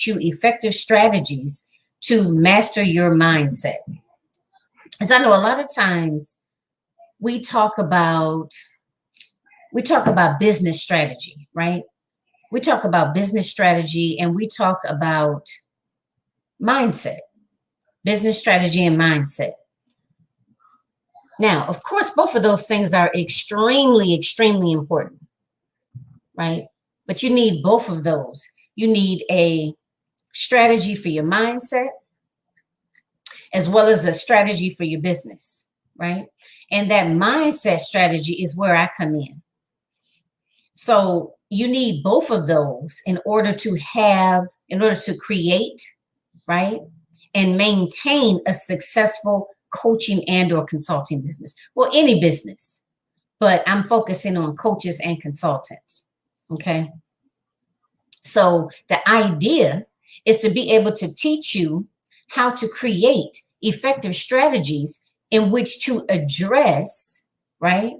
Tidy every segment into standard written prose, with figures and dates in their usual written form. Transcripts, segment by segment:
you effective strategies to master your mindset. As I know, a lot of times we talk about business strategy, right? We talk about business strategy and we talk about mindset, business strategy and mindset. Now, of course, both of those things are extremely, extremely important, right? But you need both of those. You need a strategy for your mindset as well as a strategy for your business, right? And that mindset strategy is where I come in. So you need both of those in order to create, right? And maintain a successful coaching and or consulting business. Well, any business, but I'm focusing on coaches and consultants. Okay. So the idea is to be able to teach you how to create effective strategies in which to address, right,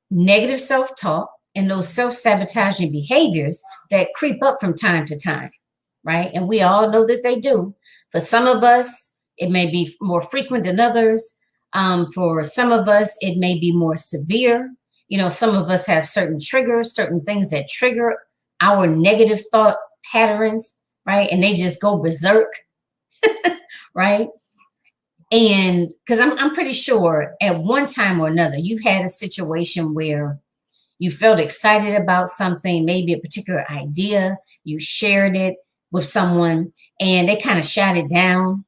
negative self-talk and those self-sabotaging behaviors that creep up from time to time, right? And we all know that they do. For some of us, it may be more frequent than others. For some of us, it may be more severe. You know, some of us have certain triggers, certain things that trigger our negative thought patterns, right? And they just go berserk, right? And because I'm pretty sure at one time or another, you've had a situation where you felt excited about something, maybe a particular idea, you shared it with someone and they kind of shot it down.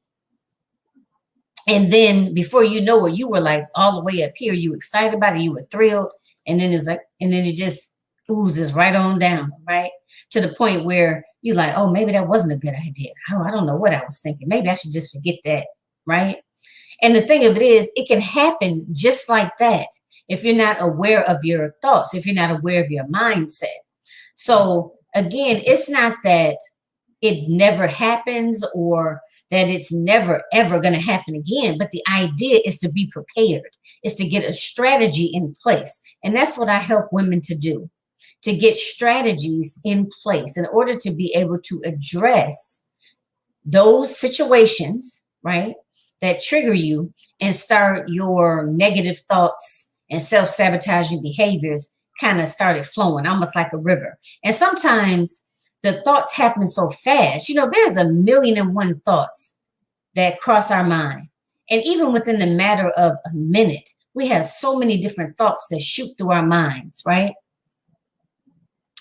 And then before you know it, you were like all the way up here, you were excited about it, you were thrilled. And then it just oozes right on down, right? To the point where you're like, oh, maybe that wasn't a good idea. Oh, I don't know what I was thinking. Maybe I should just forget that, right? And the thing of it is, it can happen just like that if you're not aware of your thoughts, if you're not aware of your mindset. So again, it's not that it never happens or that it's never, ever going to happen again. But the idea is to be prepared, is to get a strategy in place. And that's what I help women to do, to get strategies in place in order to be able to address those situations, right, that trigger you and start your negative thoughts and self-sabotaging behaviors kind of started flowing, almost like a river. And sometimes the thoughts happen so fast. You know, there's 1,000,001 thoughts that cross our mind. And even within the matter of a minute, we have so many different thoughts that shoot through our minds, right?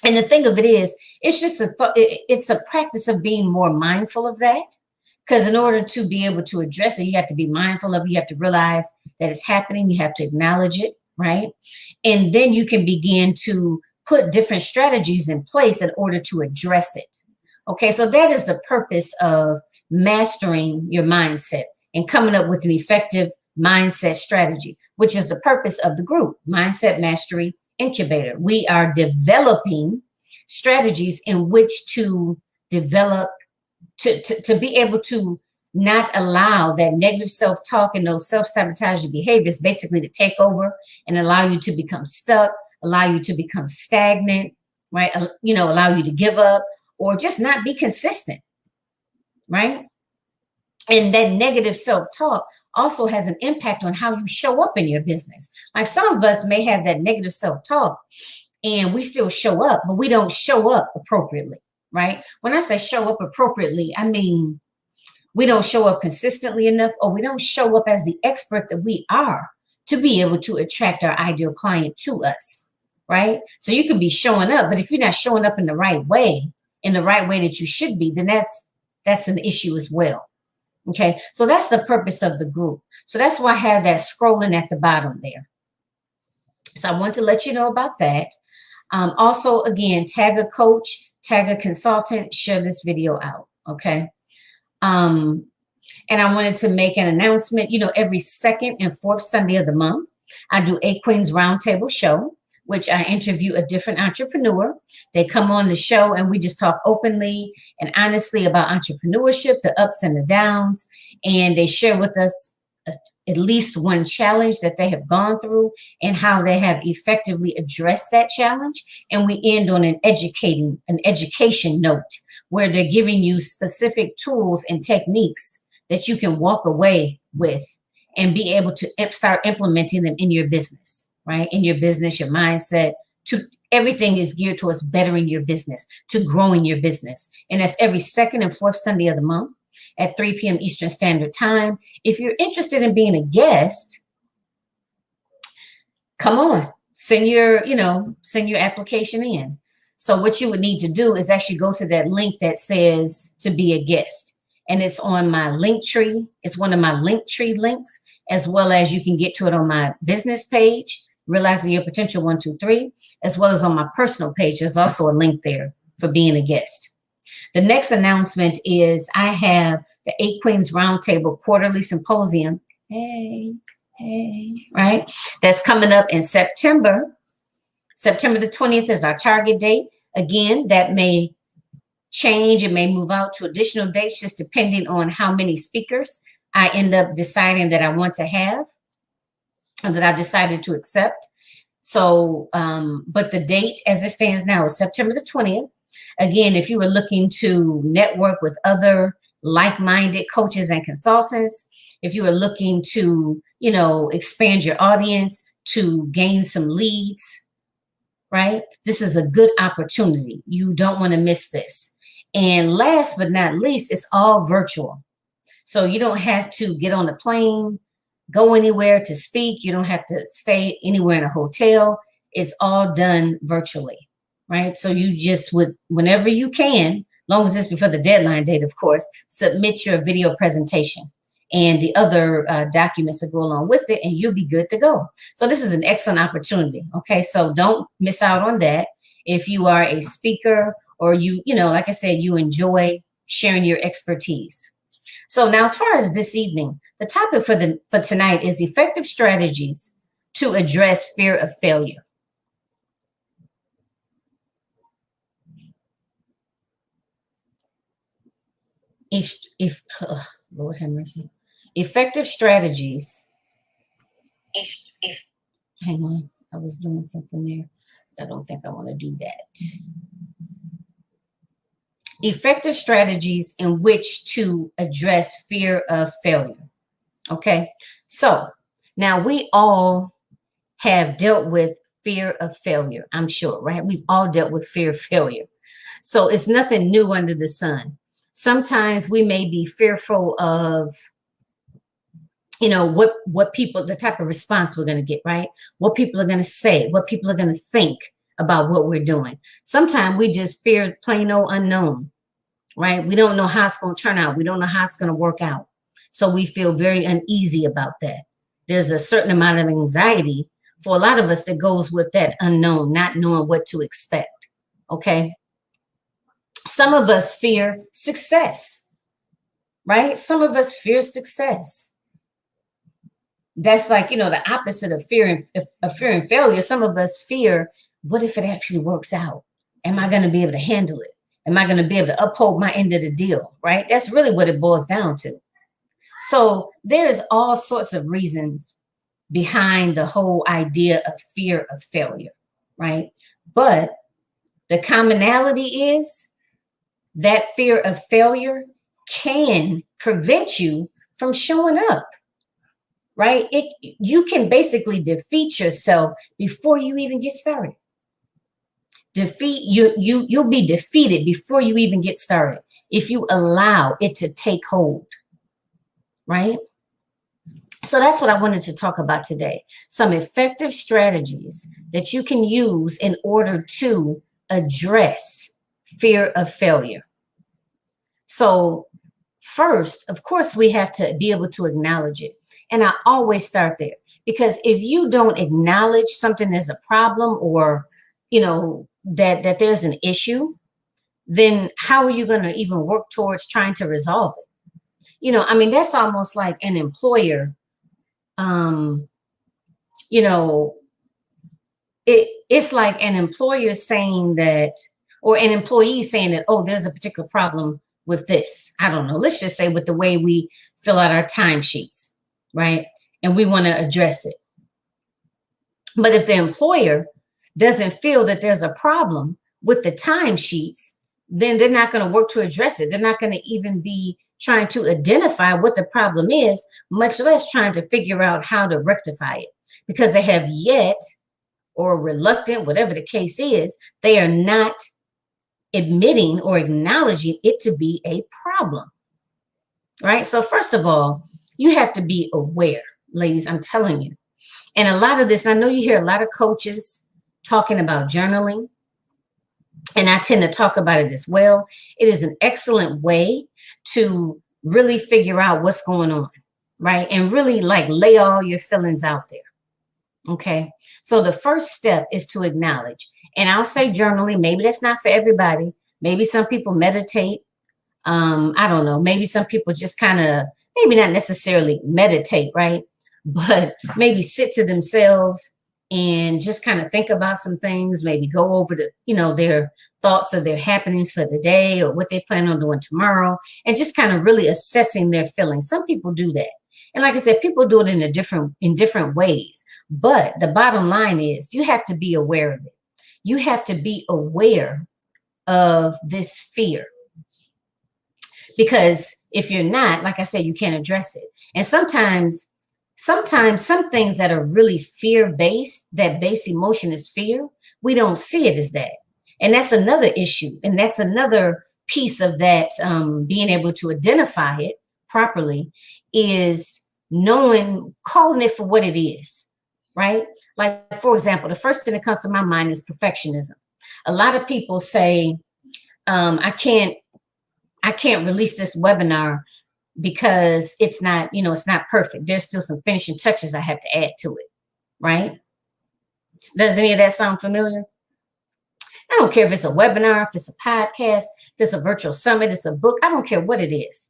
And the thing of it is, it's just it's a practice of being more mindful of that. Because in order to be able to address it, you have to be mindful of it. You have to realize that it's happening. You have to acknowledge it, right? And then you can begin to put different strategies in place in order to address it. Okay, so that is the purpose of mastering your mindset and coming up with an effective mindset strategy, which is the purpose of the group, Mindset Mastery Incubator. We are developing strategies in which to develop, to be able to not allow that negative self-talk and those self-sabotaging behaviors basically to take over and allow you to become stuck, allow you to become stagnant, right? You know, allow you to give up or just not be consistent, right? And that negative self-talk also has an impact on how you show up in your business. Like some of us may have that negative self-talk and we still show up, but we don't show up appropriately, right? When I say show up appropriately, I mean, we don't show up consistently enough, or we don't show up as the expert that we are to be able to attract our ideal client to us, right? So you can be showing up, but if you're not showing up in the right way that you should be, then that's an issue as well. Okay, so that's the purpose of the group. So that's why I have that scrolling at the bottom there. So I want to let you know about that. Also, again, tag a coach, tag a consultant, share this video out, okay? And I wanted to make an announcement. You know, every second and fourth Sunday of the month, I do a Queens Roundtable show, which I interview a different entrepreneur. They come on the show and we just talk openly and honestly about entrepreneurship, the ups and the downs, and they share with us at least one challenge that they have gone through and how they have effectively addressed that challenge. And we end on an education note where they're giving you specific tools and techniques that you can walk away with and be able to start implementing them in your business, right? In your business, your mindset, to everything is geared towards bettering your business, to growing your business. And that's every second and fourth Sunday of the month at 3 p.m. Eastern Standard Time. If you're interested in being a guest, come on, send your application in. So what you would need to do is actually go to that link that says to be a guest. And it's on my link tree. It's one of my link tree links, as well as you can get to it on my business page, Realizing Your Potential 123, as well as on my personal page. There's also a link there for being a guest. The next announcement is I have the 8 Queens Roundtable Quarterly Symposium. Hey, right? That's coming up in September. September the 20th is our target date. Again, that may change. It may move out to additional dates, just depending on how many speakers I end up deciding that I want to have and that I've decided to accept. So, but the date as it stands now is September the 20th. Again, if you were looking to network with other like-minded coaches and consultants, if you are looking to, expand your audience, to gain some leads, right? This is a good opportunity. You don't want to miss this. And last but not least, it's all virtual. So you don't have to get on a plane, go anywhere to speak. You don't have to stay anywhere in a hotel. It's all done virtually, right? So you just would, whenever you can, long as it's before the deadline date, of course, submit your video presentation and the other documents that go along with it, and you'll be good to go. So this is an excellent opportunity, okay? So don't miss out on that. If you are a speaker or like I said, you enjoy sharing your expertise. So now as far as this evening, the topic for tonight is effective strategies to address fear of failure. Lord have mercy. Effective strategies. Hang on, I was doing something there. I don't think I want to do that. Effective strategies in which to address fear of failure. Okay, so now we all have dealt with fear of failure, I'm sure, right? We've all dealt with fear of failure. So it's nothing new under the sun. Sometimes we may be fearful of, what people, the type of response we're going to get, right? What people are going to say, what people are going to think about what we're doing. Sometimes we just fear plain old unknown, right? We don't know how it's going to turn out. We don't know how it's going to work out. So we feel very uneasy about that. There's a certain amount of anxiety for a lot of us that goes with that unknown, not knowing what to expect, okay? Some of us fear success, right? Some of us fear success. That's like, the opposite of fear and failure. Some of us fear, what if it actually works out? Am I going to be able to handle it? Am I going to be able to uphold my end of the deal, right? That's really what it boils down to. So there's all sorts of reasons behind the whole idea of fear of failure, right? But the commonality is that fear of failure can prevent you from showing up, right? You can basically defeat yourself before you even get started. You'll be defeated before you even get started if you allow it to take hold, right? So that's what I wanted to talk about today. Some effective strategies that you can use in order to address fear of failure. So first, of course, we have to be able to acknowledge it. And I always start there, because if you don't acknowledge something as a problem or, that there's an issue, then how are you going to even work towards trying to resolve it? That's almost like an employer, it's like an employer saying that, or an employee saying that, oh, there's a particular problem with this. I don't know. Let's just say with the way we fill out our timesheets, right? And we want to address it. But if the employer doesn't feel that there's a problem with the timesheets, then they're not going to work to address it. They're not going to even be trying to identify what the problem is, much less trying to figure out how to rectify it, because they have yet, or reluctant, whatever the case is, they are not admitting or acknowledging it to be a problem, right? So first of all, you have to be aware, ladies, I'm telling you. And a lot of this, I know you hear a lot of coaches talking about journaling, and I tend to talk about it as well. It is an excellent way to really figure out what's going on, right? And really like lay all your feelings out there. Okay. So the first step is to acknowledge, and I'll say journaling. Maybe that's not for everybody. Maybe some people meditate. I don't know. Maybe some people just kind of, maybe not necessarily meditate, right? But maybe sit to themselves and just kind of think about some things, maybe go over the, their thoughts or their happenings for the day or what they plan on doing tomorrow, and just kind of really assessing their feelings. Some people do that. And like I said, people do it in different ways. But the bottom line is you have to be aware of it. You have to be aware of this fear. Because if you're not, like I said, you can't address it. And sometimes some things that are really fear-based, that base emotion is fear, we don't see it as that. And that's another issue. And that's another piece of that, being able to identify it properly, is knowing, calling it for what it is, right? Like, for example, the first thing that comes to my mind is perfectionism. A lot of people say, I can't release this webinar because it's not, it's not perfect. There's still some finishing touches I have to add to it, right? Does any of that sound familiar? I don't care if it's a webinar, if it's a podcast, if it's a virtual summit, it's a book. I don't care what it is,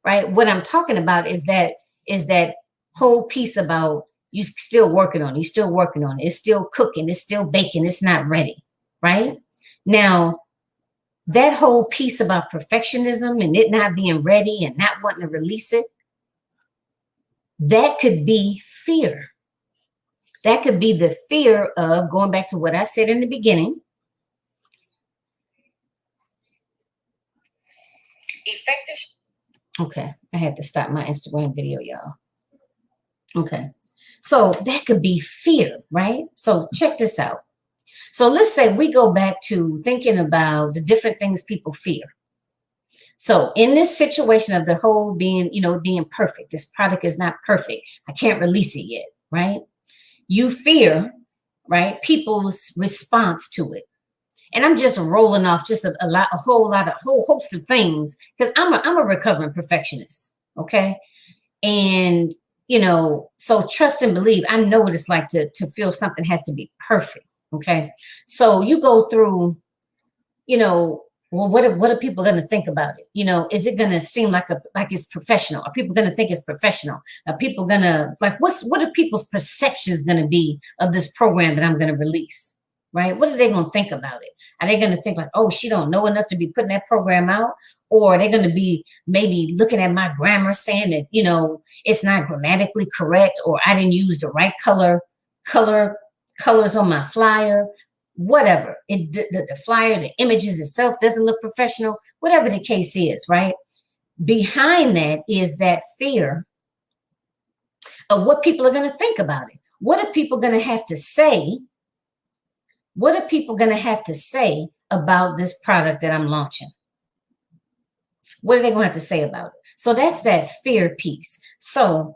right? What I'm talking about is that whole piece about you still working on it. You're still working on it. It's still cooking. It's still baking. It's not ready, right? Now, that whole piece about perfectionism and it not being ready and not wanting to release it, that could be fear. That could be the fear of, going back to what I said in the beginning, effective. Okay, I had to stop my Instagram video, y'all. Okay, so that could be fear, right? So check this out. So let's say we go back to thinking about the different things people fear. So in this situation of the whole being, being perfect, this product is not perfect, I can't release it yet, right? You fear, right, people's response to it. And I'm just rolling off just a whole host of things, because I'm a recovering perfectionist, okay? And, so trust and believe, I know what it's like to feel something has to be perfect. Okay, so you go through, well, what are people going to think about it? Is it going to seem like it's professional? Are people going to think it's professional? Are people going to what are people's perceptions going to be of this program that I'm going to release? Right? What are they going to think about it? Are they going to think like, oh, she don't know enough to be putting that program out? Or are they going to be maybe looking at my grammar, saying that, it's not grammatically correct, or I didn't use the right colors on my flyer, whatever. The flyer, the images itself doesn't look professional, whatever the case is, right? Behind that is that fear of what people are going to think about it. What are people going to have to say? What are people going to have to say about this product that I'm launching? What are they going to have to say about it? So that's that fear piece. So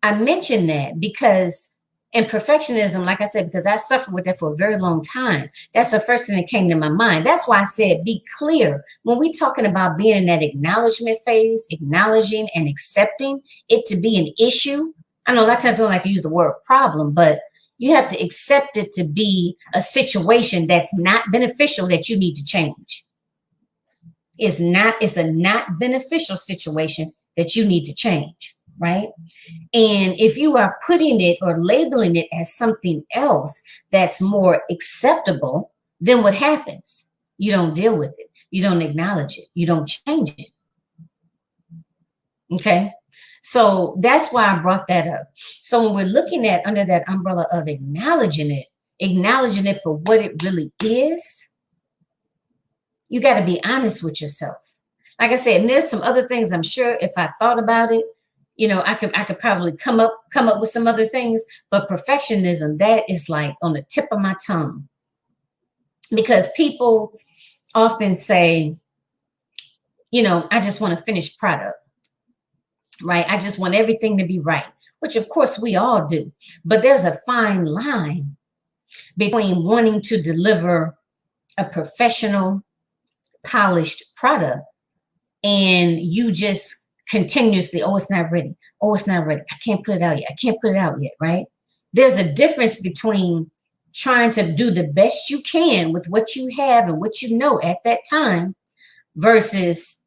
I mentioned that because, and perfectionism, like I said, because I suffered with that for a very long time, that's the first thing that came to my mind. That's why I said, be clear. When we're talking about being in that acknowledgement phase, acknowledging and accepting it to be an issue. I know a lot of times I don't like to use the word problem, but you have to accept it to be a situation that's not beneficial, that you need to change. It's a not beneficial situation that you need to change, right? And if you are putting it or labeling it as something else that's more acceptable, then what happens? You don't deal with it. You don't acknowledge it. You don't change it. Okay? So that's why I brought that up. So when we're looking at under that umbrella of acknowledging it for what it really is, You got to be honest with yourself. Like I said, and there's some other things I'm sure if I thought about it, I could probably come up with some other things, but perfectionism, that is like on the tip of my tongue. Because people often say, I just want a finished product, right? I just want everything to be right, which of course we all do. But there's a fine line between wanting to deliver a professional, polished product and you just continuously, oh, it's not ready. Oh, it's not ready. I can't put it out yet. I can't put it out yet, right? There's a difference between trying to do the best you can with what you have and what you know at that time versus,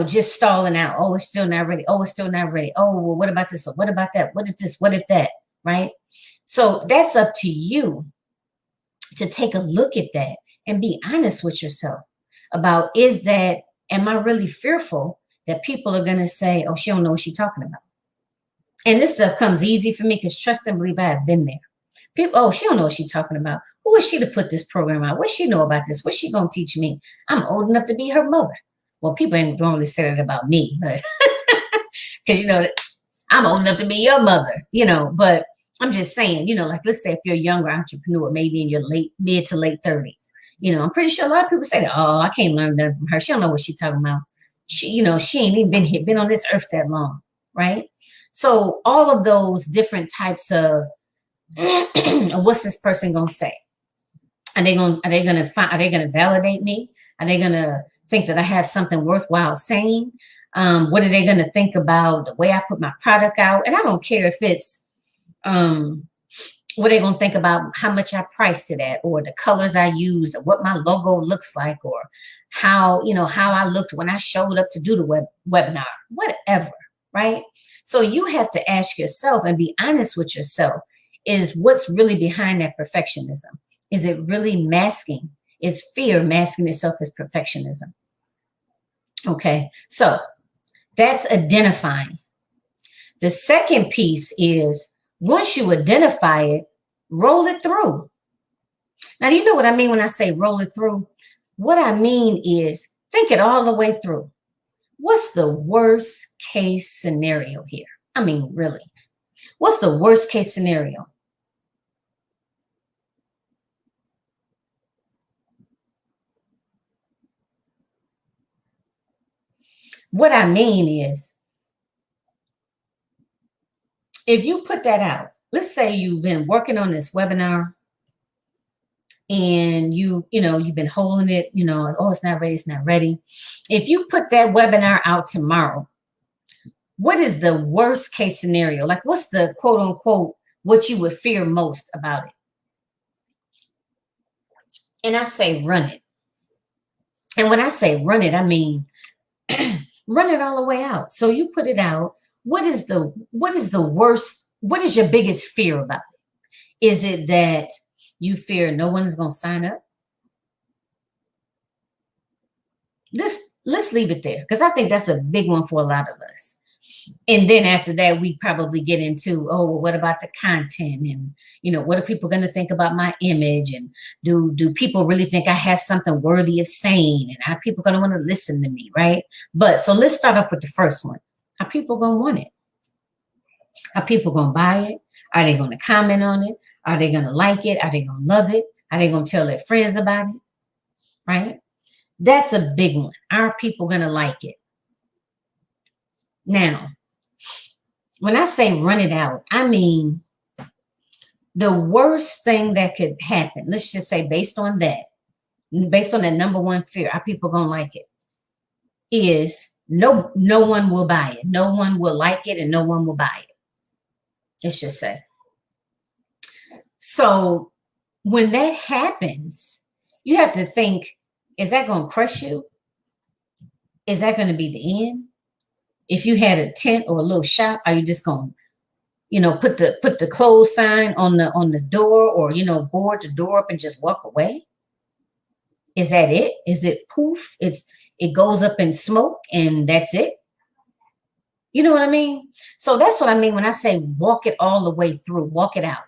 just stalling out. Oh, it's still not ready. Oh, it's still not ready. Oh, well, what about this? Or what about that? What if this? What if that? Right? So that's up to you to take a look at that and be honest with yourself about, am I really fearful that people are going to say, oh, she don't know what she's talking about? And this stuff comes easy for me because trust and believe I have been there. People, oh, she don't know what she's talking about. Who is she to put this program out? What she know about this? What's she going to teach me? I'm old enough to be her mother. Well, people don't really say that about me, but because, I'm old enough to be your mother, but I'm just saying, like, let's say if you're a younger entrepreneur, maybe in your mid to late 30s, I'm pretty sure a lot of people say that, oh, I can't learn that from her. She don't know what she's talking about. She ain't even been on this earth that long, right? So all of those different types of what's this person gonna say? Are they gonna validate me? Are they gonna think that I have something worthwhile saying? What are they gonna think about the way I put my product out? And I don't care if it's what they're gonna think about how much I priced it at, or the colors I used, or what my logo looks like, or how I looked when I showed up to do the webinar, whatever, right? So you have to ask yourself and be honest with yourself. Is what's really behind that perfectionism? Is it really masking? Is fear masking itself as perfectionism? Okay, so that's identifying. The second piece is once you identify it, roll it through. Now, do you know what I mean when I say roll it through? What I mean is think it all the way through. What's the worst case scenario here? I mean, really, what's the worst case scenario? What I mean is, if you put that out, let's say you've been working on this webinar and you've been holding it, oh, it's not ready, it's not ready. If you put that webinar out tomorrow, what is the worst case scenario? Like, what's the quote unquote, what you would fear most about it? And I say, run it. And when I say run it, I mean, run it all the way out. So you put it out. What is the worst? What is your biggest fear about it? Is it that you fear no one's going to sign up? Let's leave it there, because I think that's a big one for a lot of us. And then after that, we probably get into, oh, well, what about the content? And, what are people going to think about my image? And do people really think I have something worthy of saying? And are people going to want to listen to me, right? But so let's start off with the first one. Are people going to want it? Are people going to buy it? Are they going to comment on it? Are they going to like it? Are they going to love it? Are they going to tell their friends about it? Right? That's a big one. Are people going to like it? Now, when I say run it out, I mean the worst thing that could happen, let's just say based on that number one fear, are people going to like it? Is no one will buy it. No one will like it and no one will buy it. Let's just say. So when that happens, you have to think, is that going to crush you? Is that going to be the end? If you had a tent or a little shop, are you just going to, put the close sign on the door, or, board the door up and just walk away? Is that it? Is it poof? It goes up in smoke and that's it? You know what I mean? So that's what I mean when I say walk it all the way through, walk it out,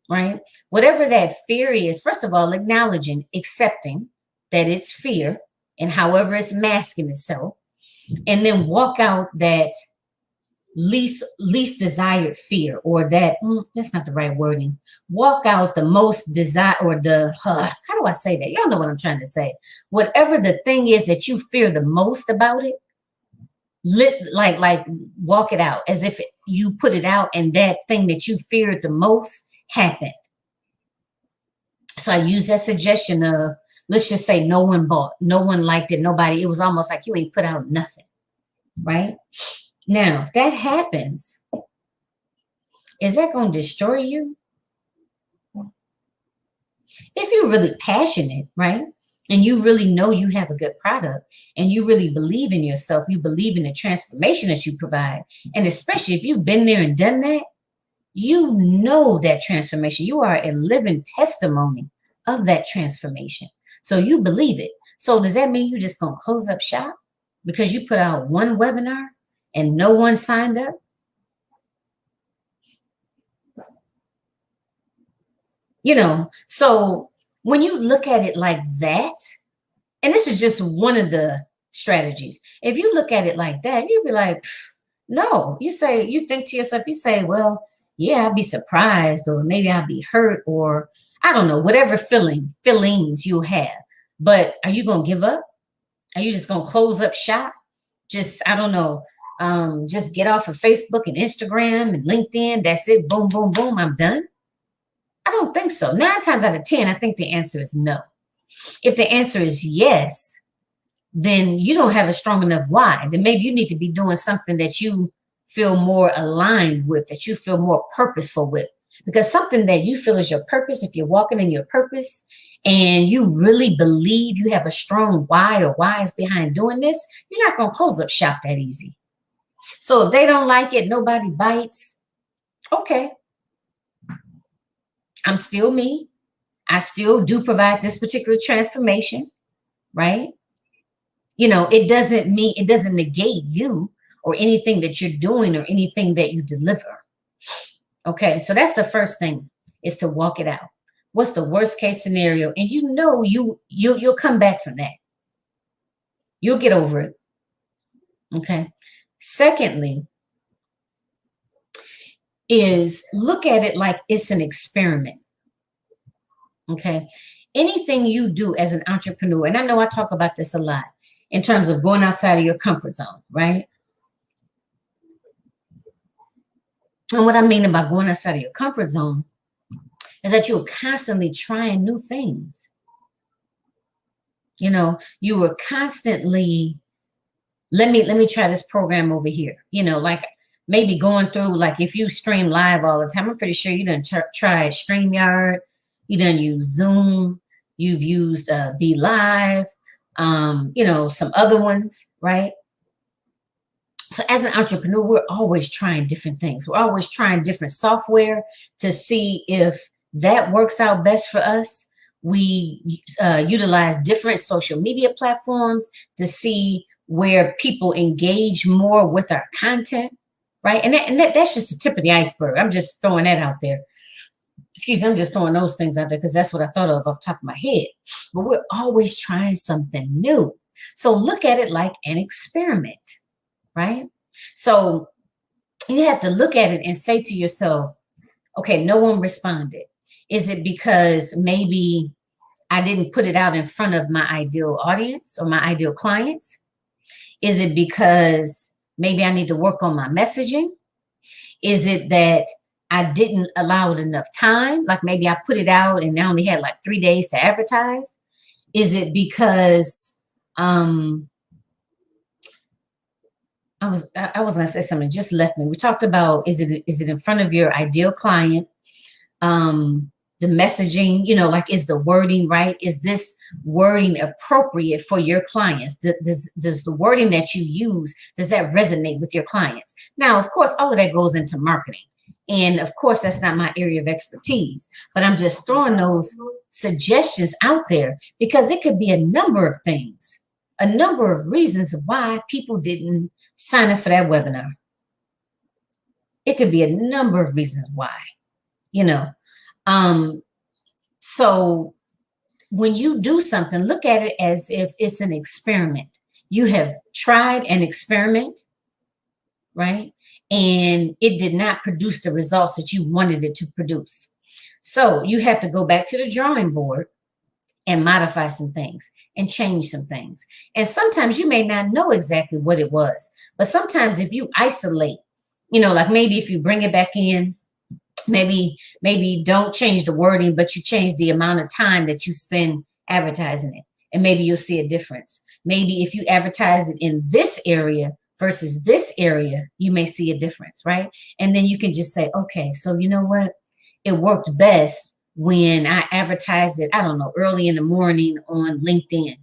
right? Whatever that fear is, first of all, acknowledging, accepting that it's fear and however it's masking itself, and then walk out that least desired fear, or that that's not the right wording. Walk out the most desire, or the how do I say that? Y'all know what I'm trying to say. Whatever the thing is that you fear the most about it, like walk it out as if you put it out and that thing that you feared the most happened. So I use that suggestion of, let's just say no one bought, no one liked it, nobody. It was almost like you ain't put out nothing, right? Now, if that happens, is that going to destroy you? If you're really passionate, right? And you really know you have a good product and you really believe in yourself, you believe in the transformation that you provide. And especially if you've been there and done that, you know that transformation. You are a living testimony of that transformation. So you believe it. So does that mean you're just going to close up shop because you put out one webinar and no one signed up? You know, so when you look at it like that, and this is just one of the strategies. If you look at it like that, you'll be like, no, you think to yourself, you say, well, yeah, I'll be surprised, or maybe I'll be hurt, or I don't know, whatever feelings you have. But are you going to give up? Are you just going to close up shop? Just, I don't know, just get off of Facebook and Instagram and LinkedIn. That's it. Boom, boom, boom. I'm done. I don't think so. 9 times out of 10, I think the answer is no. If the answer is yes, then you don't have a strong enough why. Then maybe you need to be doing something that you feel more aligned with, that you feel more purposeful with. Because something that you feel is your purpose, if you're walking in your purpose and you really believe you have a strong why or whys behind doing this, you're not going to close up shop that easy. So if they don't like it, nobody bites, okay. I'm still me. I still do provide this particular transformation, right? You know, it doesn't negate you or anything that you're doing or anything that you deliver. Okay, so that's the first thing, is to walk it out. What's the worst case scenario? And you know you'll come back from that. You'll get over it. Okay. Secondly, is look at it like it's an experiment. Okay. Anything you do as an entrepreneur, and I know I talk about this a lot in terms of going outside of your comfort zone, right? And what I mean about going outside of your comfort zone is that you're constantly trying new things. You know, you were constantly, let me try this program over here. You know, like maybe going through, like if you stream live all the time, I'm pretty sure you done try StreamYard, you done use Zoom, you've used Be Live, you know, some other ones, right? So as an entrepreneur, we're always trying different things. We're always trying different software to see if that works out best for us. We utilize different social media platforms to see where people engage more with our content, right? And that's just the tip of the iceberg. I'm just throwing that out there. Excuse me, I'm just throwing those things out there because that's what I thought of off the top of my head. But we're always trying something new. So look at it like an experiment, right? So you have to look at it and say to yourself, okay, no one responded. Is it because maybe I didn't put it out in front of my ideal audience or my ideal clients? Is it because maybe I need to work on my messaging? Is it that I didn't allow it enough time? Like maybe I put it out and I only had like 3 days to advertise. Is it because I was going to say something, just left me. We talked about, is it in front of your ideal client? The messaging, you know, like, is the wording right? Is this wording appropriate for your clients? Does the wording that you use, does that resonate with your clients? Now, of course, all of that goes into marketing. And of course, that's not my area of expertise, but I'm just throwing those suggestions out there because it could be a number of things, a number of reasons why people didn't sign up for that webinar. It could be a number of reasons why, you know. So when you do something, look at it as if it's an experiment. You have tried an experiment, right? And it did not produce the results that you wanted it to produce. So you have to go back to the drawing board and modify some things and change some things. And sometimes you may not know exactly what it was, but sometimes if you isolate, like maybe if you bring it back in, maybe don't change the wording, but you change the amount of time that you spend advertising it. And maybe you'll see a difference. Maybe if you advertise it in this area versus this area, you may see a difference, right? And then you can just say, okay, so you know what? It worked best when I advertised it, I don't know, early in the morning on LinkedIn,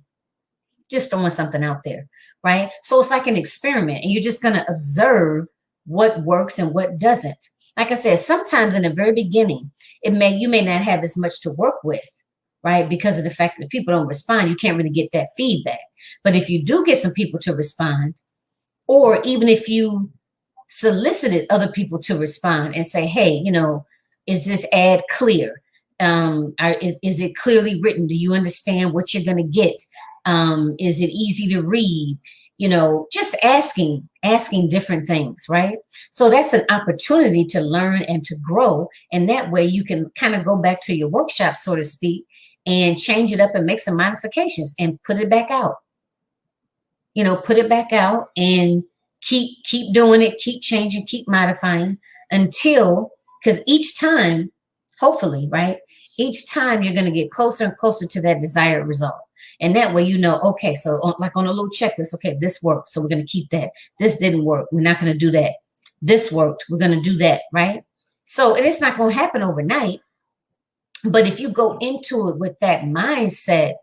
just throwing something out there, right? So it's like an experiment, and you're just going to observe what works and what doesn't. Like I said, sometimes in the very beginning, you may not have as much to work with, right? Because of the fact that people don't respond, you can't really get that feedback. But if you do get some people to respond, or even if you solicited other people to respond and say, hey, is this ad clear? Is it clearly written? Do you understand what you're going to get? Is it easy to read? Just asking different things, right? So that's an opportunity to learn and to grow. And that way you can kind of go back to your workshop, so to speak, and change it up and make some modifications and put it back out. Put it back out and keep doing it, keep changing, keep modifying until, because each time, hopefully, right? Each time you're going to get closer and closer to that desired result. And that way, okay, so like on a little checklist, okay, this worked, so we're going to keep that. This didn't work, we're not going to do that. This worked, we're going to do that, right? So it's not going to happen overnight. But if you go into it with that mindset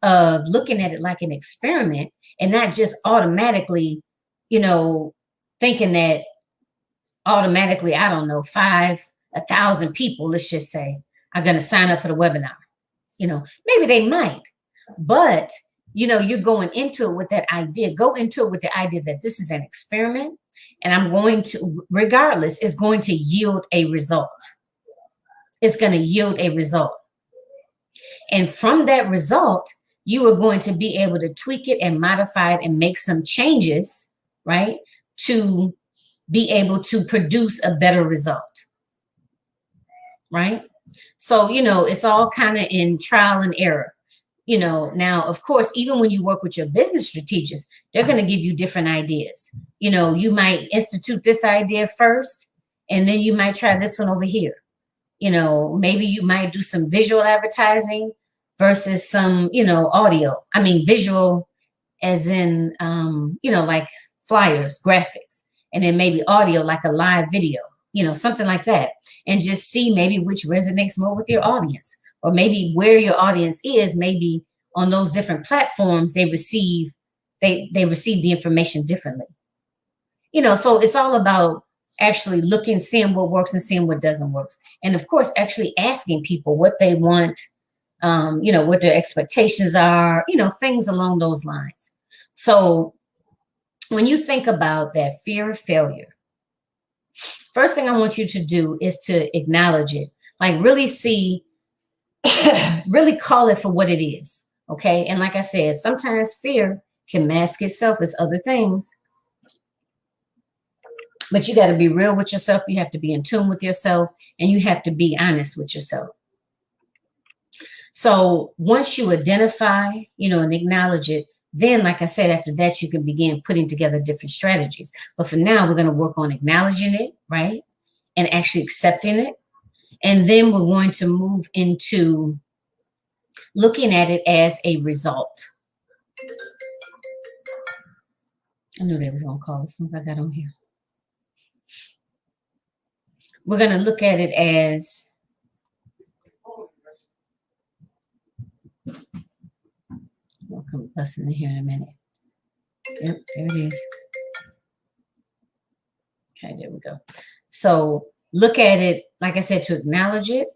of looking at it like an experiment and not just automatically, thinking that automatically, I don't know, 1,000 people, let's just say, are going to sign up for the webinar. Maybe they might, but you're going into it with that idea. Go into it with the idea that this is an experiment, and I'm going to, regardless, it's going to yield a result. It's going to yield a result. And from that result, you are going to be able to tweak it and modify it and make some changes, right, to be able to produce a better result, right? So, it's all kind of in trial and error. Now, of course, even when you work with your business strategists, they're going to give you different ideas. You might institute this idea first, and then you might try this one over here. Maybe you might do some visual advertising versus some, audio. I mean, visual as in, like flyers, graphics, and then maybe audio, like a live video, something like that. And just see maybe which resonates more with your audience, or maybe where your audience is, maybe on those different platforms, they receive the information differently. So it's all about actually looking, seeing what works and seeing what doesn't work. And of course, actually asking people what they want, what their expectations are, things along those lines. So when you think about that fear of failure, first thing I want you to do is to acknowledge it, like really see, really call it for what it is. Okay. And like I said, sometimes fear can mask itself as other things. But you got to be real with yourself. You have to be in tune with yourself, and you have to be honest with yourself. So once you identify, and acknowledge it, then, like I said, after that, you can begin putting together different strategies. But for now, we're going to work on acknowledging it, right? And actually accepting it. And then we're going to move into looking at it as a result. I knew they was going to call as soon as I got on here. We're going to look at it as I'll come busting in here in a minute. Yep, there it is. Okay, there we go. So look at it, like I said, to acknowledge it,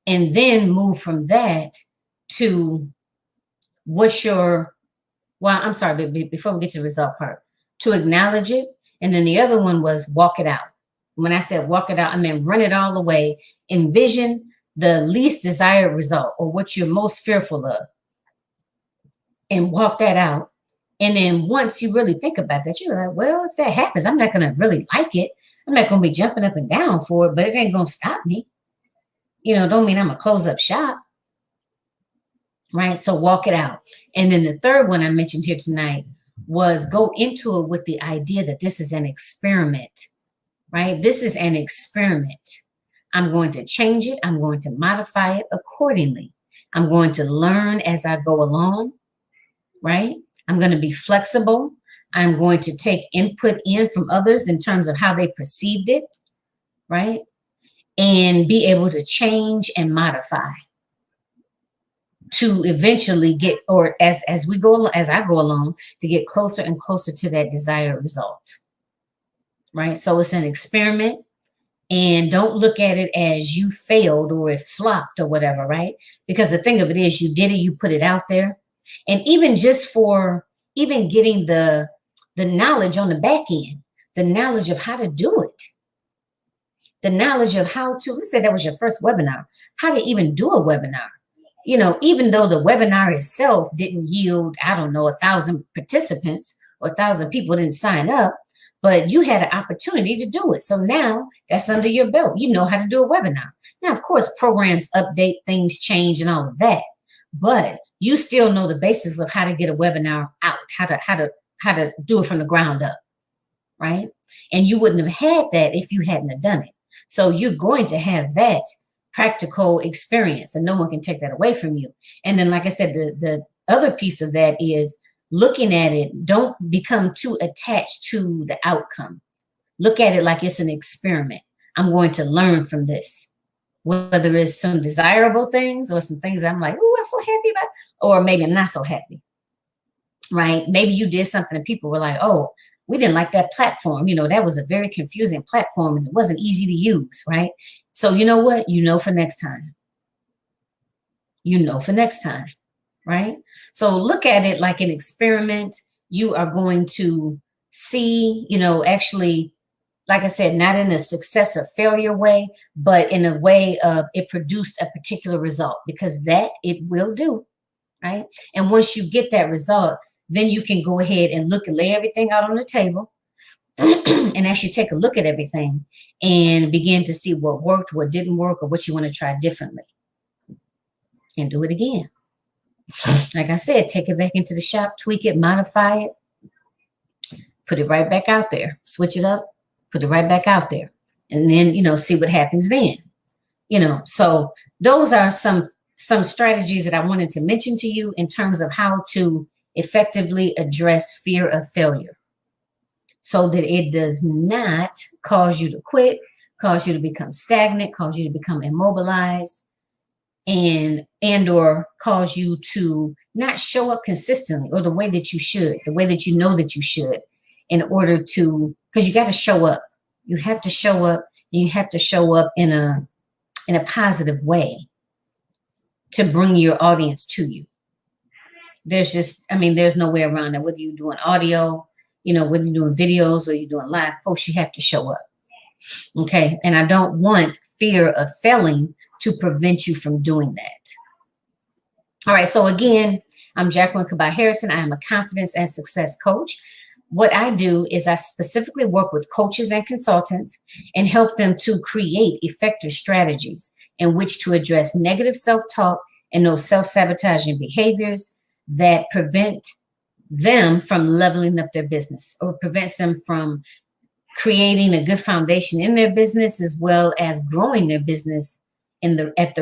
and then move from that to what's your, well, I'm sorry, but before we get to the result part, to acknowledge it. And then the other one was walk it out. When I said walk it out, I meant run it all the way. Envision the least desired result or what you're most fearful of and walk that out. And then once you really think about that, you're like, well, if that happens, I'm not going to really like it. I'm not going to be jumping up and down for it, but it ain't going to stop me. Don't mean I'm going to close up shop. Right? So walk it out. And then the third one I mentioned here tonight was go into it with the idea that this is an experiment, right? This is an experiment. I'm going to change it. I'm going to modify it accordingly. I'm going to learn as I go along, right? I'm going to be flexible. I'm going to take input in from others in terms of how they perceived it, right? And be able to change and modify to eventually get, or as I go along, to get closer and closer to that desired result, right? So it's an experiment, and don't look at it as you failed or it flopped or whatever, right? Because the thing of it is, you did it, you put it out there, and even just for even getting the knowledge on the back end, the knowledge of how to do it, the knowledge of how to, let's say that was your first webinar, how to even do a webinar. Even though the webinar itself didn't yield, 1,000 participants or 1,000 people didn't sign up, but you had an opportunity to do it. So now that's under your belt. You know how to do a webinar. Now, of course, programs update, things change and all of that, but you still know the basics of how to get a webinar out, how to do it from the ground up, right? And you wouldn't have had that if you hadn't have done it. So you're going to have that practical experience, and no one can take that away from you. And then, like I said, the other piece of that is looking at it. Don't become too attached to the outcome. Look at it like it's an experiment. I'm going to learn from this, whether it's some desirable things or some things I'm like, oh, I'm so happy about, or maybe I'm not so happy, right? Maybe you did something and people were like, oh, we didn't like that platform. That was a very confusing platform and it wasn't easy to use, right? So you know what? For next time. For next time, right? So look at it like an experiment. You are going to see, actually, like I said, not in a success or failure way, but in a way of it produced a particular result, because that it will do, right? And once you get that result, then you can go ahead and lay everything out on the table and actually take a look at everything and begin to see what worked, what didn't work, or what you want to try differently, and do it again. Like I said, take it back into the shop, tweak it, modify it, put it right back out there, switch it up, put it right back out there, and then, see what happens then. So those are some strategies that I wanted to mention to you in terms of how to effectively address fear of failure, so that it does not cause you to quit, cause you to become stagnant, cause you to become immobilized, and or cause you to not show up consistently or the way that you should, the way that you know that you should, in order to, because you got to show up. You have to show up, and you have to show up in a positive way to bring your audience to you. There's no way around it. Whether you're doing audio, whether you're doing videos or you're doing live posts, you have to show up. Okay. And I don't want fear of failing to prevent you from doing that. All right. So again, I'm Jacqueline Kaba-Harrison. I am a confidence and success coach. What I do is I specifically work with coaches and consultants and help them to create effective strategies in which to address negative self-talk and those self-sabotaging behaviors that prevent them from leveling up their business, or prevents them from creating a good foundation in their business, as well as growing their business at the